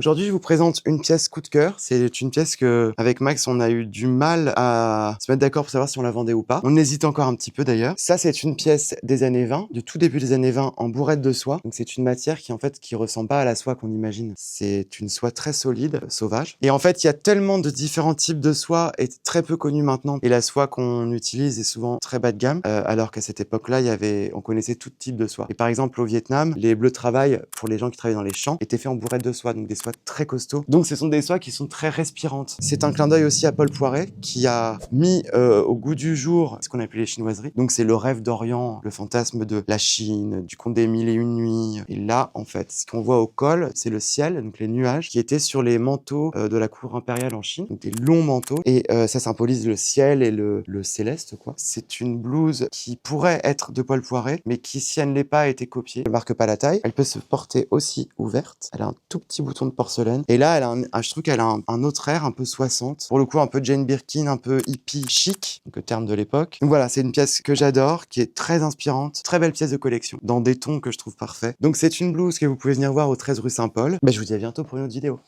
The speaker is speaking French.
Aujourd'hui, je vous présente une pièce coup de cœur. C'est une pièce que, avec Max, on a eu du mal à se mettre d'accord pour savoir si on la vendait ou pas. On hésite encore un petit peu d'ailleurs. Ça, c'est une pièce des années 20, du tout début des années 20, en bourrette de soie. Donc c'est une matière qui ressemble pas à la soie qu'on imagine. C'est une soie très solide, sauvage. Et en fait, il y a tellement de différents types de soie et très peu connue maintenant. Et la soie qu'on utilise est souvent très bas de gamme, alors qu'à cette époque-là, on connaissait tout type de soie. Et par exemple, au Vietnam, les bleus de travail pour les gens qui travaillent dans les champs étaient faits en bourrette de soie, donc des soies très costauds. Donc ce sont des soies qui sont très respirantes. C'est un clin d'œil aussi à Paul Poiret qui a mis au goût du jour ce qu'on appelle les chinoiseries. Donc c'est le rêve d'Orient, le fantasme de la Chine, du conte des mille et une nuits. Et là, en fait, ce qu'on voit au col, c'est le ciel, donc les nuages qui étaient sur les manteaux de la cour impériale en Chine, donc des longs manteaux. Et ça symbolise le ciel et le céleste, quoi. C'est une blouse qui pourrait être de Paul Poiret, mais qui, si elle ne l'est pas, a été copiée. Elle marque pas la taille. Elle peut se porter aussi ouverte. Elle a un tout petit bouton de porcelaine. Et là, je trouve qu'elle a un autre air un peu 60. Pour le coup, un peu Jane Birkin, un peu hippie chic, donc le terme de l'époque. Donc voilà, c'est une pièce que j'adore, qui est très inspirante. Très belle pièce de collection, dans des tons que je trouve parfaits. Donc c'est une blouse que vous pouvez venir voir au 13 rue Saint-Paul. Je vous dis à bientôt pour une autre vidéo.